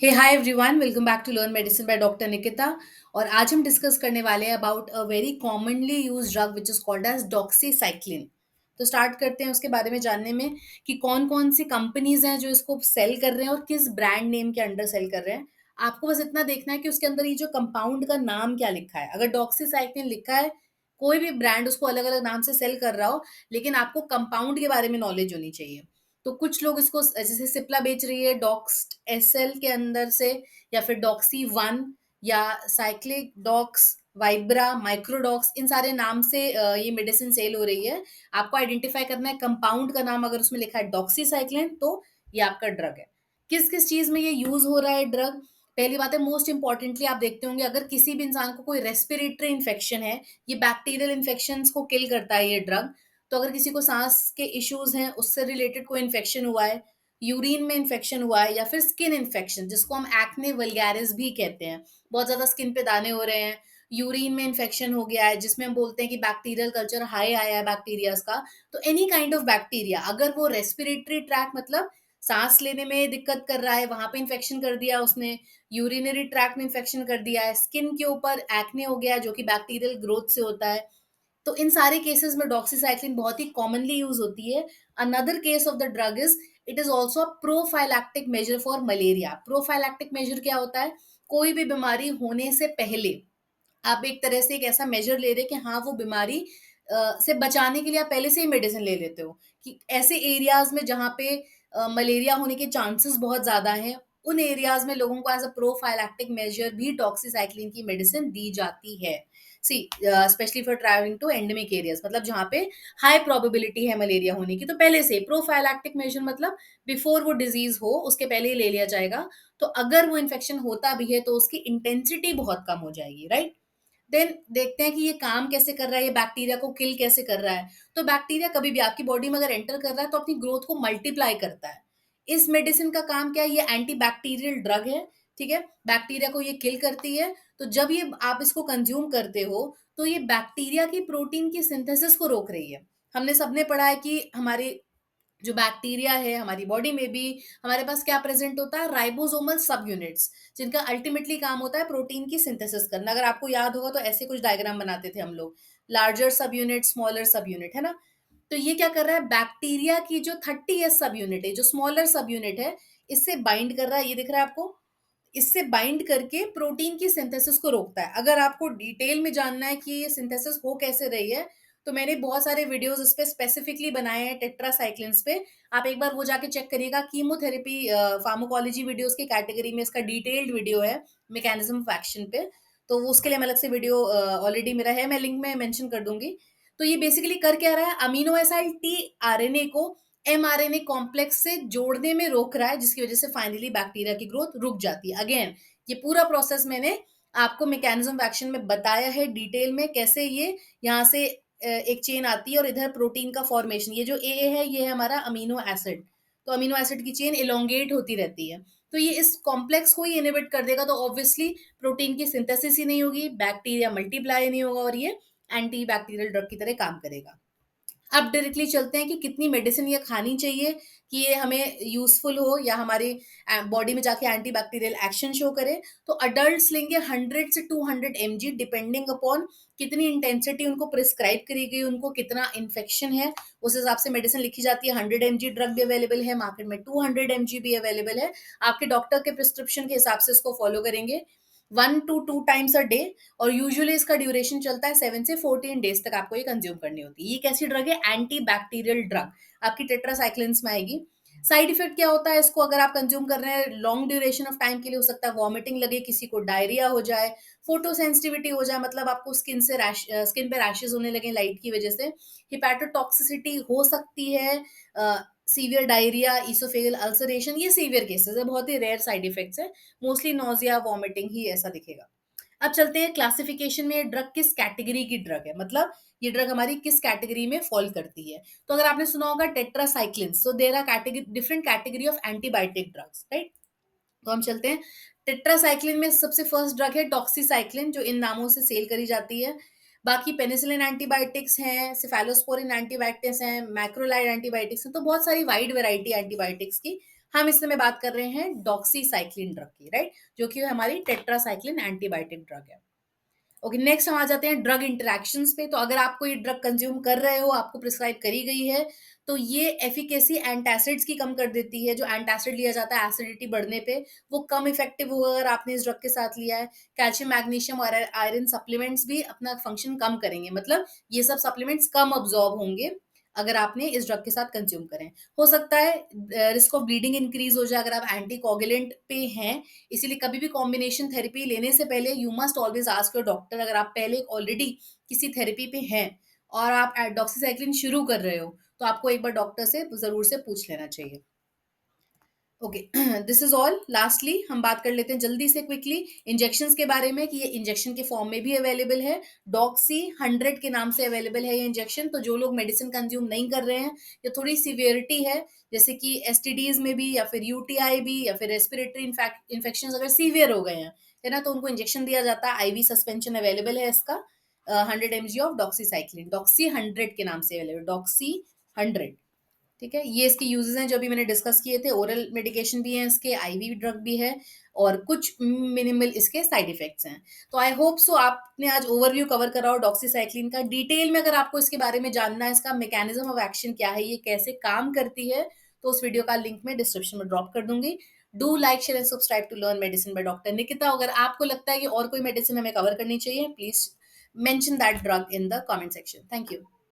Hey hi everyone, welcome back to learn medicine by doctor Nikita. और आज हम discuss करने वाले हैं about a very commonly used drug which is called as doxycycline. तो start करते हैं उसके बारे में जानने में कि कौन कौन सी कंपनीज हैं जो इसको सेल कर रहे हैं और किस ब्रांड नेम के अंडर सेल कर रहे हैं। आपको बस इतना देखना है कि उसके अंदर ये जो कंपाउंड का नाम क्या लिखा है। अगर डॉक्सीसाइक्लिन लिखा है, कोई भी ब्रांड उसको अलग अलग नाम से सेल कर रहा हो, लेकिन आपको कंपाउंड के बारे में नॉलेज होनी चाहिए। तो कुछ लोग इसको जैसे सिप्ला बेच रही है डॉक्स एसएल के अंदर से, या फिर डॉक्सी वन, या साइक्लिक डॉक्स, वाइब्रा, माइक्रोडॉक्स, इन सारे नाम से ये मेडिसिन सेल हो रही है। आपको आइडेंटिफाई करना है कंपाउंड का नाम, अगर उसमें लिखा है डॉक्सीसाइक्लिन तो ये आपका ड्रग है। किस किस चीज में ये यूज हो रहा है ड्रग। पहली बात है, मोस्ट इंपॉर्टेंटली आप देखते होंगे अगर किसी भी इंसान को कोई रेस्पिरेटरी इन्फेक्शन है, ये बैक्टीरियल इन्फेक्शन को किल करता है ये ड्रग। तो अगर किसी को सांस के इश्यूज हैं, उससे रिलेटेड कोई इन्फेक्शन हुआ है, यूरिन में इन्फेक्शन हुआ है, या फिर स्किन इन्फेक्शन जिसको हम एक्ने वल्गैरिस भी कहते हैं, बहुत ज्यादा स्किन पे दाने हो रहे हैं, यूरिन में इन्फेक्शन हो गया है जिसमें हम बोलते हैं कि बैक्टीरियल कल्चर हाई आया है बैक्टीरियाज का। तो एनी काइंड ऑफ बैक्टीरिया, अगर वो रेस्पिरेटरी ट्रैक मतलब सांस लेने में दिक्कत कर रहा है, वहां पे इन्फेक्शन कर दिया उसने, यूरिनरी ट्रैक में इन्फेक्शन कर दिया है, स्किन के ऊपर एक्ने हो गया है जो कि बैक्टीरियल ग्रोथ से होता है, तो इन सारे केसेस में डॉक्सीसाइक्लिन बहुत ही कॉमनली यूज होती है। Another case of the drug is it is also prophylactic measure for malaria. Prophylactic measure क्या होता है? कोई भी बीमारी होने से पहले आप एक तरह से एक ऐसा मेजर ले रहे हैं कि हाँ, वो बीमारी से बचाने के लिए आप पहले से ही मेडिसिन ले लेते हो, कि ऐसे एरियाज में जहाँ पे मलेरिया होने के चांसेस बहुत ज्यादा हैं, उन एरियाज में लोगों को एज अ प्रोफाइलैक्टिक मेजर भी डॉक्सीसाइक्लिन की मेडिसिन दी जाती है। See specially for travelling to endemic areas, मतलब जहाँ पे हाई प्रोबेबिलिटी है मलेरिया होने की, तो पहले से प्रोफाइलैक्टिक मेजर मतलब बिफोर वो डिजीज हो उसके पहले ही ले लिया जाएगा। तो अगर वो इन्फेक्शन होता भी है तो उसकी इंटेंसिटी बहुत कम हो जाएगी, राइट। देन देखते हैं कि ये काम कैसे कर रहा है, ये बैक्टीरिया को किल कैसे कर रहा है। तो बैक्टीरिया कभी भी आपकी बॉडी में अगर एंटर कर रहा है तो अपनी ग्रोथ को मल्टीप्लाई करता है। इस मेडिसिन का काम क्या है? ये एंटी बैक्टीरियल ड्रग है, ठीक है। बैक्टीरिया को ये किल करती है। तो जब ये आप इसको कंज्यूम करते हो तो ये बैक्टीरिया की प्रोटीन की सिंथेसिस को रोक रही है। हमने सबने पढ़ा है कि हमारे जो बैक्टीरिया है हमारी बॉडी में भी, हमारे पास क्या प्रेजेंट होता है? राइबोसोमल सब यूनिट्स, जिनका अल्टीमेटली काम होता है प्रोटीन की सिंथेसिस करना। अगर आपको याद होगा तो ऐसे कुछ डायग्राम बनाते थे हम लोग, लार्जर सब यूनिट, स्मॉलर सब यूनिट, है ना। तो ये क्या कर रहा है? बैक्टीरिया की जो 30s सब यूनिट है, जो स्मॉलर सब यूनिट है, इससे बाइंड कर रहा है। ये दिख रहा है आपको? इससे बाइंड करके प्रोटीन की सिंथेसिस को रोकता है। अगर आपको डिटेल में जानना है कि ये सिंथेसिस हो कैसे रही है, तो मैंने बहुत सारे वीडियोस इस पे स्पेसिफिकली बनाए हैं टेट्रासाइक्लिन्स पे। आप एक बार वो जाके चेक करिएगा। कीमोथेरेपी फार्माकोलॉजी वीडियोस की कैटेगरी में इसका डिटेल्ड वीडियो है, मैकेनिज्म ऑफ एक्शन पे। तो वो उसके लिए मैं अलग से वीडियो ऑलरेडी मेरा है, मैं लिंक में मेंशन कर दूंगी। तो ये बेसिकली कर क्या रहा है? अमीनो एसिड टी आरएनए को एमआरएनए कॉम्प्लेक्स से जोड़ने में रोक रहा है, जिसकी वजह से फाइनली बैक्टीरिया की ग्रोथ रुक जाती है। अगेन, ये पूरा प्रोसेस मैंने आपको मैकेनिज्म ऑफ एक्शन में बताया है डिटेल में, कैसे ये यहाँ से एक चेन आती है और इधर प्रोटीन का फॉर्मेशन, ये जो ए है ये है हमारा अमीनो एसिड। तो अमीनो एसिड की चेन इलोंगेट होती रहती है। तो ये इस कॉम्प्लेक्स को ही इनहिबिट कर देगा, तो ऑब्वियसली प्रोटीन की सिंथेसिस ही नहीं होगी, बैक्टीरिया मल्टीप्लाई नहीं होगा, और ये एंटी बैक्टीरियल ड्रग की तरह काम करेगा। अब डायरेक्टली चलते हैं कि कितनी मेडिसिन ये खानी चाहिए कि ये हमें यूजफुल हो या हमारी बॉडी में जाके एंटी बैक्टीरियल एक्शन शो करे। तो अडल्ट्स लेंगे 100 से 200 mg, डिपेंडिंग अपॉन कितनी इंटेंसिटी उनको प्रिस्क्राइब करी गई, उनको कितना इन्फेक्शन है, उस हिसाब से मेडिसिन लिखी जाती है। 100 mg ड्रग भी अवेलेबल है मार्केट में, 200 mg भी अवेलेबल है। आपके डॉक्टर के प्रिस्क्रिप्शन के हिसाब से इसको फॉलो करेंगे 1 to 2 times a day। और यूजुअली इसका ड्यूरेशन चलता है 7 से 14 डेज तक आपको ये कंज्यूम करनी होती है। ये कैसी ड्रग है? एंटी बैक्टीरियल ड्रग, आपकी टेट्रासाइक्लिन्स में आएगी। साइड इफेक्ट क्या होता है इसको अगर आप कंज्यूम कर रहे हैं लॉन्ग ड्यूरेशन ऑफ टाइम के लिए? हो सकता है वॉमिटिंग लगे, किसी को डायरिया हो जाए, फोटो सेंसिटिविटी हो जाए, मतलब आपको स्किन पे रैशेज होने लगे लाइट की वजह से, हिपैटोटॉक्सिसिटी हो सकती है, सीवियर डायरिया, इसोफेगल अल्सरेशन, ये सीवियर केसेस है, बहुत ही रेयर साइड इफेक्ट्स है। मोस्टली नोजिया, वॉमिटिंग ही ऐसा दिखेगा। अब चलते हैं क्लासिफिकेशन में, ये ड्रग किस कैटेगरी की ड्रग है, मतलब ये ड्रग हमारी किस कैटेगरी में फॉल करती है। तो अगर आपने सुना होगा tetracycline, so there are category, different category of antibiotic drugs, right. तो हम चलते हैं, टेट्रासाइक्लिन में सबसे फर्स्ट ड्रग है डॉक्सीसाइक्लिन, जो इन नामों से सेल करी जाती है। बाकी पेनिसिलिन एंटीबायोटिक्स हैं, सिफेलोस्पोरिन एंटीबायोटिक्स हैं, मैक्रोलाइड एंटीबायोटिक्स हैं, तो बहुत सारी वाइड वैरायटी एंटीबायोटिक्स की। हम इस समय बात कर रहे हैं डॉक्सीसाइक्लिन ड्रग की, राइट? जो कि हमारी टेट्रासाइक्लिन एंटीबायोटिक ड्रग है। ओके, नेक्स्ट हम आ जाते हैं ड्रग इंटरैक्शंस पे। तो अगर आप कोई ड्रग कंज्यूम कर रहे हो, आपको प्रिस्क्राइब करी गई है, तो ये एफिकेसी एंटासिड्स की कम कर देती है। जो एंटासिड लिया जाता है एसिडिटी बढ़ने पे, वो कम इफेक्टिव होगा अगर आपने इस ड्रग के साथ लिया है। कैल्शियम, मैग्नीशियम और आयरन सप्लीमेंट्स भी अपना फंक्शन कम करेंगे, मतलब ये सब सप्लीमेंट्स कम अब्जॉर्ब होंगे अगर आपने इस ड्रग के साथ कंज्यूम करें। हो सकता है रिस्क ऑफ ब्लीडिंग इंक्रीज हो जाए अगर आप एंटीकोगुलेंट पे हैं, इसीलिए कभी भी कॉम्बिनेशन थेरेपी लेने से पहले you must always ask your doctor. अगर आप पहले ऑलरेडी किसी थेरेपी पे हैं और आप डॉक्सीसाइक्लिन शुरू कर रहे हो, तो आपको एक बार डॉक्टर से ज़रूर से पूछ लेना चाहिए। Okay, this is all. Lastly हम बात कर लेते हैं जल्दी से क्विकली इंजेक्शंस के बारे में, कि ये इंजेक्शन के फॉर्म में भी अवेलेबल है। डॉक्सी 100 के नाम से अवेलेबल है ये इंजेक्शन। तो जो लोग मेडिसिन कंज्यूम नहीं कर रहे हैं, या थोड़ी सीवियरिटी है, जैसे कि एसटीडीज में भी, या फिर यूटीआई भी, या फिर रेस्पिरेटरी इन्फेक्शन अगर सीवियर हो गए हैं, है ना, तो उनको इंजेक्शन दिया जाता है। आईवी सस्पेंशन अवेलेबल है इसका, 100 mg ऑफ डॉक्सीसाइक्लिन, डॉक्सी 100 के नाम से अवेलेबल, डॉक्सी 100। ठीक है, ये इसके यूजेस हैं जो अभी मैंने डिस्कस किए थे। ओरल मेडिकेशन भी है इसके, आईवी ड्रग भी है, और कुछ मिनिमल इसके साइड इफेक्ट्स हैं। तो आई होप सो आपने आज ओवरव्यू कवर करा हो डॉक्सीसाइक्लिन का। डिटेल में अगर आपको इसके बारे में जानना है, इसका मैकेनिज्म ऑफ एक्शन क्या है, ये कैसे काम करती है, तो उस वीडियो का लिंक मैं डिस्क्रिप्शन में ड्रॉप कर दूंगी। Do like, share and subscribe to learn medicine by doctor Nikita. अगर आपको लगता है कि और कोई मेडिसिन हमें कवर करनी चाहिए, please mention that drug in the comment section. Thank you.